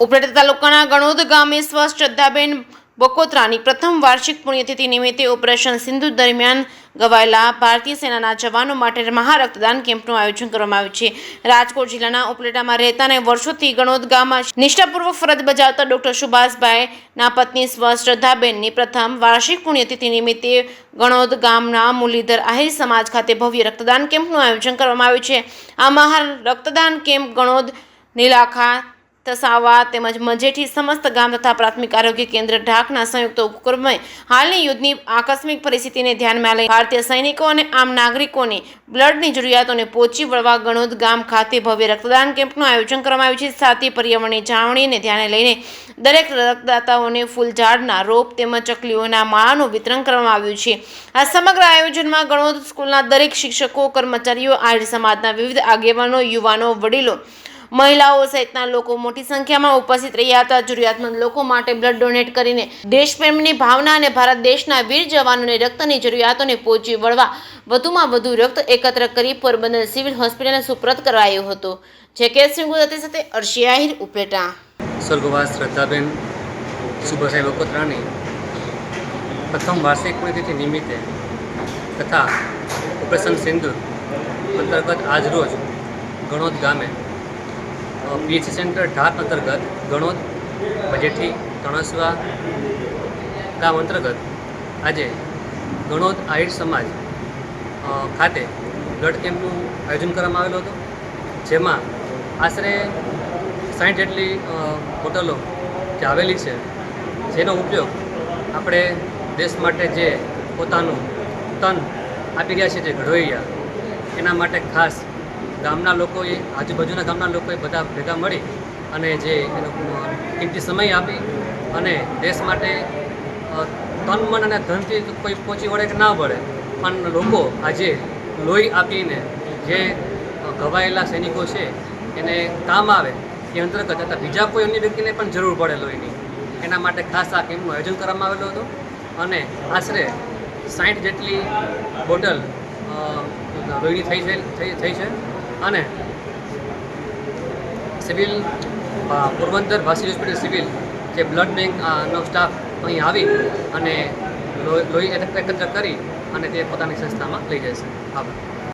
ઉપલેટા તાલુકાના ગણોદ ગામે સ્વ શ્રદ્ધાબેન બકોત્રાની પ્રથમ વાર્ષિક પુણ્યતિથિ નિમિત્તે ઓપરેશન સિંધુ દરમિયાન ગવાયેલા ભારતીય સેનાના જવાનો માટે મહારક્તદાન કેમ્પનું આયોજન કરવામાં આવ્યું છે। રાજકોટ જિલ્લાના ઉપલેટામાં રહેતા અને વર્ષોથી ગણોદ ગામમાં નિષ્ઠાપૂર્વક ફરજ બજાવતા ડોક્ટર સુભાષભાઈના પત્ની સ્વ શ્રદ્ધાબેનની પ્રથમ વાર્ષિક પુણ્યતિથિ નિમિત્તે ગણોદ ગામના મુરલીધર આહિર સમાજ ખાતે ભવ્ય રક્તદાન કેમ્પનું આયોજન કરવામાં આવ્યું છે। આ મહા રક્તદાન કેમ્પ ગણોદ નીલાખા તસાવા તેમજ મજેઠી સમસ્ત ગામ તથા પ્રાથમિક આરોગ્ય કેન્દ્ર ઢાકના સંયુક્ત ઉપક્રમે હાલની યુદ્ધની આકસ્મિક પરિસ્થિતિને ધ્યાનમાં લઈ ભારતીય સૈનિકો અને આમ નાગરિકોની બ્લડની જરૂરિયાતોને પહોંચી વળવા ગણોદ ગામ ખાતે ભવ્ય રક્તદાન કેમ્પનું આયોજન કરવામાં આવ્યું છે। સાથે પર્યાવરણની જાળવણીને ધ્યાને લઈને દરેક રક્તદાતાઓને ફૂલઝાડના રોપ તેમજ ચકલીઓના માળાનું વિતરણ કરવામાં આવ્યું છે। આ સમગ્ર આયોજનમાં ગણોદ સ્કૂલના દરેક શિક્ષકો, કર્મચારીઓ, આહિર સમાજના વિવિધ આગેવાનો, યુવાનો, વડીલો, મહિલાઓ સહિતના લોકો મોટી સંખ્યામાં ઉપસ્થિત રહ્યા હતા। જરૂરિયાતમંદ લોકો માટે બ્લડ ડોનેટ કરીને દેશપ્રેમની ભાવના અને ભારત દેશના વીર જવાનોને રક્તની જરૂરિયાતોને પહોંચી વળવા વધુમાં વધુ રક્ત એકત્ર કરી પોરબંદર સિવિલ હોસ્પિટલને સુપ્રત કરાયો હતો। જેકે ગુજરાતી સાથે અર્શી આહિર, ઉપલેટા। સ્વર્ગવાસ શ્રદ્ધાબેન સુભાષભાઈ બકોત્રાની પ્રથમ વાર્ષિક પુણ્યતિથિ નિમિત્તે તથા ઓપરેશન સિંદૂર અંતર્ગત આજરોજ ગણોદ ગામે પીએચસી સેન્ટર ઢાક અંતર્ગત ગણોદ મજેઠી તણસવા ગામ અંતર્ગત આજે ગણોદ આહિર સમાજ ખાતે બ્લડ કેમ્પનું આયોજન કરવામાં આવેલું હતું, જેમાં આશરે 60 જેટલી બોટલો જે આવેલી છે, જેનો ઉપયોગ આપણે દેશ માટે જે પોતાનું તન આપી રહ્યા છે, જે ઘડવૈયા, એના માટે ખાસ ગામના લોકોએ, આજુબાજુના ગામના લોકોએ બધા ભેગા મળી અને જે એનો કિંમતી સમય આપી અને દેશ માટે તન, મન અને ધનથી કોઈ પહોંચી વળે કે ના વળે પણ લોકો આજે લોહી આપીને જે ઘવાયેલા સૈનિકો છે એને કામ આવે એ અંતર્ગત તથા બીજા કોઈ અન્ય વ્યક્તિને પણ જરૂર પડે લોહીની, એના માટે ખાસ આ કેમ્પનું આયોજન કરવામાં આવેલું હતું અને આશરે 60 જેટલી બોટલ લોહીની થઈ છે અને સિવિલ પોરબંદર વાસી હોસ્પિટલ સિવિલ જે બ્લડ બેંકનો સ્ટાફ અહીં આવી અને લોહી એકત્ર કરી અને તે પોતાની સંસ્થામાં લઈ જશે। આભાર।